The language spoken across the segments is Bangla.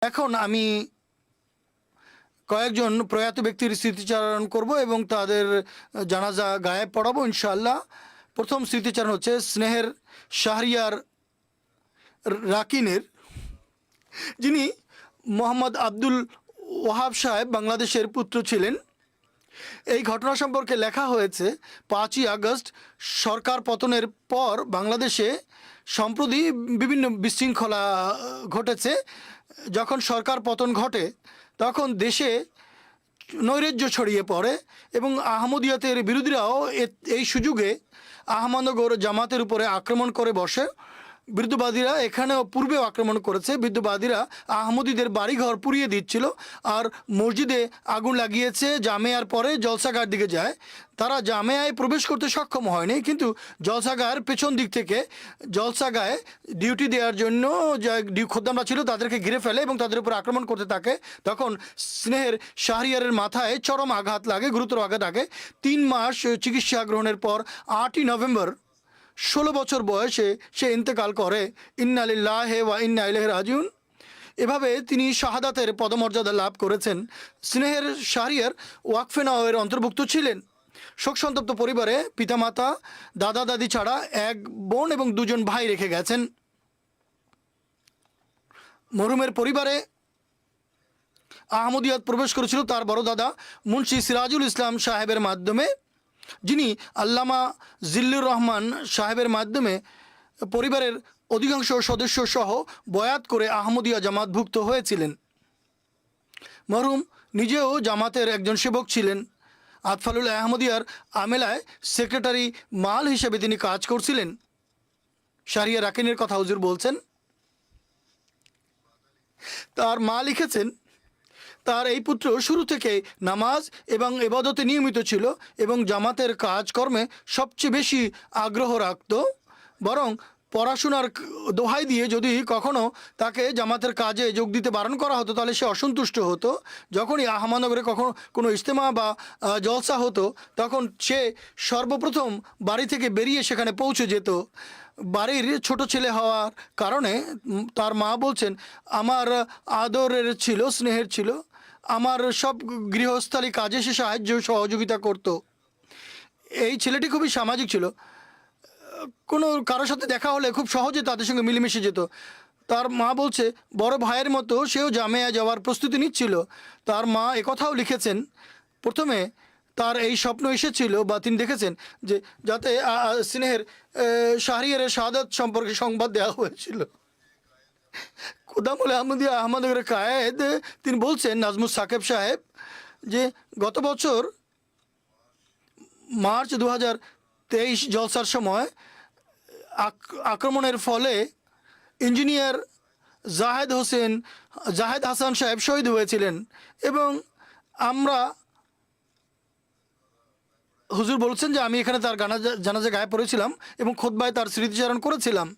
এখন আমি কয়েকজন প্রয়াত ব্যক্তির স্মৃতিচারণ করব এবং তাদের জানাজা গায়েব পড়াবো ইনশাআল্লাহ। প্রথম স্মৃতিচারণ হচ্ছে স্নেহের শাহরিয়ার রাকিনের, যিনি মোহাম্মদ আব্দুল ওয়াহাব সাহেব বাংলাদেশের পুত্র ছিলেন। এই ঘটনা সম্পর্কে লেখা হয়েছে 5ই আগস্ট সরকার পতনের পর বাংলাদেশে সম্প্রতি বিভিন্ন বিশৃঙ্খলা ঘটেছে। যখন সরকার পতন ঘটে তখন দেশে নৈরাজ্য ছড়িয়ে পড়ে এবং আহমদিয়াতের বিরোধীরাও এই সুযোগে আহমদনগর জামাতের উপরে আক্রমণ করে বসে। বিরুদ্ধবাদীরা এখানেও পূর্বেও আক্রমণ করেছে। বিরুদ্ধবাদীরা আহমদীদের বাড়িঘর পুড়িয়ে দিচ্ছিল আর মসজিদে আগুন লাগিয়েছে। জামেয়ার পরে জলসাগার দিকে যায়। তারা জামেয়ায় প্রবেশ করতে সক্ষম হয়নি, কিন্তু জলসাগার পেছন দিক থেকে জলসাগায় ডিউটি দেওয়ার জন্য যা খোদ্দামরা ছিল তাদেরকে ঘিরে ফেলে এবং তাদের উপর আক্রমণ করতে থাকে। তখন স্নেহের শাহরিয়ারের মাথায় চরম আঘাত লাগে, গুরুতর আঘাত লাগে। 3 মাস চিকিৎসা গ্রহণের পর 8ই নভেম্বর 16 বছর বয়সে সে ইন্তেকাল করে। ইন্না লিল্লাহি ওয়া ইন্না ইলাইহি রাজিউন। এভাবে তিনি শাহাদাতের পদমর্যাদা লাভ করেছেন। স্নেহের শাহরিয়ার ওয়াকফে নওয়ের অন্তর্ভুক্ত ছিলেন। শোকসন্তপ্ত পরিবারে পিতামাতা, দাদা দাদি ছাড়া 1 বোন এবং 2 জন ভাই রেখে গেছেন। মরহুমের পরিবারে আহমদিয়াত প্রবেশ করেছিল তার বড় দাদা মুন্সি সিরাজুল ইসলাম সাহেবের মাধ্যমে, যিনি আল্লামা জিল্লুর রহমান সাহেবের মাধ্যমে পরিবারের অধিকাংশ সদস্য সহ বয়াত করে আহমদিয়া জামাতভুক্ত হয়েছিলেন। মরহুম নিজেও জামাতের একজন সেবক ছিলেন। আতফালুল আহমদিয়ার আমেলায় সেক্রেটারি মাল হিসেবে তিনি কাজ করছিলেন। শাহরিয়ার রাকিনের কথা হুজুর বলছেন। তার মা লিখেছেন, তার এই পুত্র শুরু থেকে নামাজ এবং ইবাদতে নিয়মিত ছিল এবং জামাতের কাজকর্মে সবচেয়ে বেশি আগ্রহ রাখত। বরং পড়াশোনার দোহাই দিয়ে যদি কখনও তাকে জামাতের কাজে যোগ দিতে বারণ করা হতো তাহলে সে অসন্তুষ্ট হতো। যখনই আহমদনগরে কখনো কোনো ইজতেমা বা জলসা হতো তখন সে সর্বপ্রথম বাড়ি থেকে বেরিয়ে সেখানে পৌঁছে যেত। বাড়ির ছোট ছেলে হওয়ার কারণে তার মা বলছেন, আমার আদরের ছিল, স্নেহের ছিল, আমার সব গৃহস্থালী কাজে সে সাহায্য সহযোগিতা করত। এই ছেলেটি খুবই সামাজিক ছিল। কোনো কারোর সাথে দেখা হলে খুব সহজে তাদের সঙ্গে মিলেমিশে যেত। তার মা বলছে, বড় ভাইয়ের মতো সেও জামেয়া যাওয়ার প্রস্তুতি নিচ্ছিল। তার মা একথাও লিখেছেন, প্রথমে তার এই স্বপ্ন এসেছিল বা তিনি দেখেছেন যে যাতে স্নেহের শাহরিয়ারের শাহাদাত সম্পর্কে সংবাদ দেওয়া হয়েছিল। খোদামুল আহমদিয়া আহমদনগরের কায়েদ তিনি বলছেন, নাজমুস সাকেব সাহেব, যে গত বছর মার্চ 2023 জলসার সময় আক্রমণের ফলে ইঞ্জিনিয়ার জাহেদ হাসান সাহেব শহীদ হয়েছিলেন এবং আমরা, হুজুর বলছেন যে আমি এখানে তার জানাজা গায়ে পড়েছিলাম এবং খুতবায় তার স্মৃতিচারণ করেছিলাম।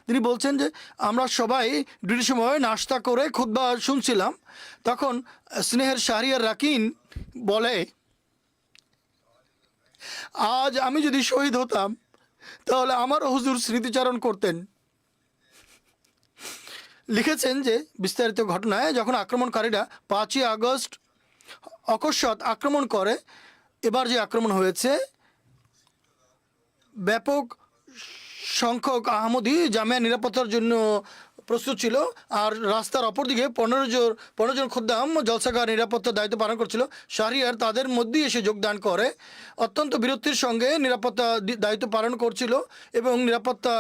তিনি বলছেন যে আমরা সবাই ডিউটির সময় নাস্তা করে খুতবা শুনছিলাম। তখন স্নেহের শাহরিয়ার রাকিন বলে, আজ আমি যদি শহীদ হতাম তাহলে আমারও হুজুর স্মৃতিচারণ করতেন। লিখেছেন যে বিস্তারিত ঘটনায় যখন আক্রমণকারীরা 5ই আগস্ট অকস্মাৎ আক্রমণ করে, এবার যে আক্রমণ হয়েছে, ব্যাপক সংখ্যক আহমদি জামিয়া নিরাপত্তার জন্য প্রস্তুত ছিল আর রাস্তার অপর দিকে 15 জন খুদ্দাম জলসাগার নিরাপত্তার দায়িত্ব পালন করছিল। শাহরিয়ার তাদের মধ্যেই এসে যোগদান করে, অত্যন্ত বীরত্বের সঙ্গে নিরাপত্তা দায়িত্ব পালন করছিল এবং নিরাপত্তা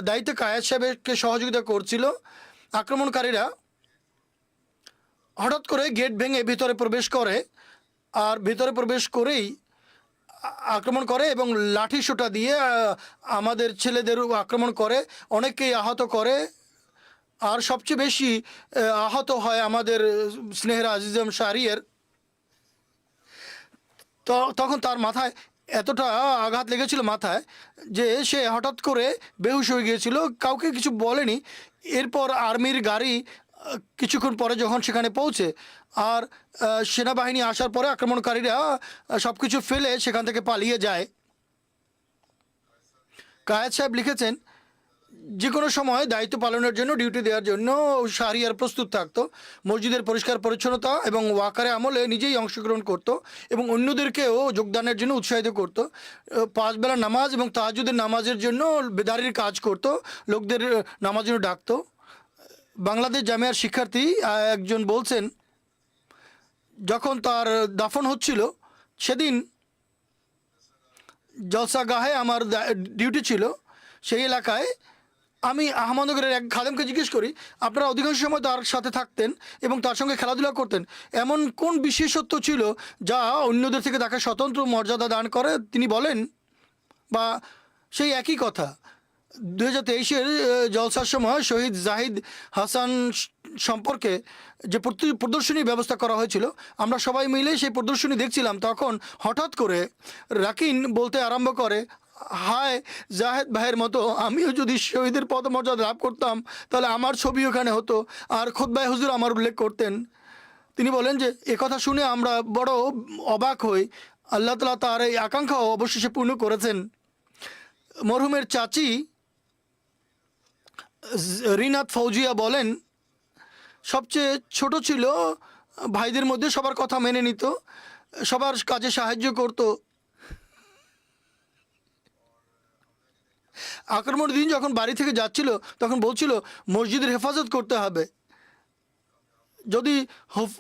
দায়িত্বে কায়েদ সাহেবকে সহযোগিতা করছিল। আক্রমণকারীরা হঠাৎ করে গেট ভেঙে ভিতরে প্রবেশ করে আর ভিতরে প্রবেশ করেই আক্রমণ করে এবং লাঠি সোঁটা দিয়ে আমাদের ছেলেদেরও আক্রমণ করে, অনেককেই আহত করে। আর সবচেয়ে বেশি আহত হয় আমাদের স্নেহের আজিজম শাহরিয়ার। তখন তার মাথায় এতটা আঘাত লেগেছিল মাথায় যে সে হঠাৎ করে বেহুশ হয়ে গিয়েছিল, কাউকে কিছু বলেনি। এরপর আর্মির গাড়ি কিছুক্ষণ পরে যখন সেখানে পৌঁছে আর সেনাবাহিনী আসার পরে আক্রমণকারীরা সব কিছু ফেলে সেখান থেকে পালিয়ে যায়। কায়েদ সাহেব লিখেছেন যে কোনো সময় দায়িত্ব পালনের জন্য, ডিউটি দেওয়ার জন্য শাহরিয়ার প্রস্তুত থাকতো। মসজিদের পরিষ্কার পরিচ্ছন্নতা এবং ওয়াকারে আমলে নিজেই অংশগ্রহণ করত এবং অন্যদেরকেও যোগদানের জন্য উৎসাহিত করত। 5 বেলা নামাজ এবং তাহাজ্জুদের নামাজের জন্য বেদারির কাজ করত, লোকদের নামাজের জন্য ডাকতো। বাংলাদেশ জামিয়ার শিক্ষার্থী একজন বলছেন, যখন তার দাফন হচ্ছিল সেদিন জলসাগাহে আমার ডিউটি ছিল। সেই এলাকায় আমি আহমদনগরের এক খাদেমকে জিজ্ঞেস করি, আপনারা অধিকাংশ সময় তার সাথে থাকতেন এবং তার সঙ্গে খেলাধুলা করতেন, এমন কোন বিশেষত্ব ছিল যা অন্যদের থেকে তাকে স্বতন্ত্র মর্যাদা দান করে? তিনি বলেন, বা সেই একই কথা, 2023-এর জলসার সময় শহীদ জাহিদ হাসান সম্পর্কে যে প্রদর্শনী ব্যবস্থা করা হয়েছিল, আমরা সবাই মিলে সেই প্রদর্শনী দেখছিলাম। তখন হঠাৎ করে রাকিন বলতে আরম্ভ করে, হায় জাহেদ ভাইয়ের মতো আমিও যদি শহীদের পদমর্যাদা লাভ করতাম তাহলে আমার ছবি ওখানে হতো, আর খুতবায় হুজুর আমার উল্লেখ করতেন। তিনি বলেন যে কথা শুনে আমরা বড় অবাক হই। আল্লাহ তাআলা তার এই আকাঙ্ক্ষাও অবশেষে পূর্ণ করেছেন। মরহুমের চাচি রিনাত ফৌজিয়া বলেন, সবচেয়ে ছোট ছিল, ভাইদের মধ্যে সবার কথা মেনে নিত, সবার কাজে সাহায্য করত। আক্রমণের দিন যখন বাড়ি থেকে যাচ্ছিল তখন বলছিল মসজিদের হেফাজত করতে হবে, যদি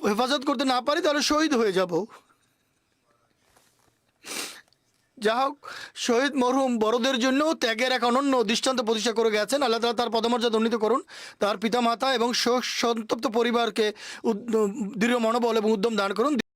হেফাজত করতে না পারি তাহলে শহীদ হয়ে যাব। যা হোক, শহীদ মরহুম বড়দের জন্য ত্যাগের এক অনন্য দৃষ্টান্ত প্রতিষ্ঠা করে গেছেন। আল্লাহ তাআলা তার পদমর্যাদা উন্নীত করুন, তার পিতামাতা এবং শোক সন্তপ্ত পরিবারকে দৃঢ় মনোবল এবং উদ্যম দান করুন।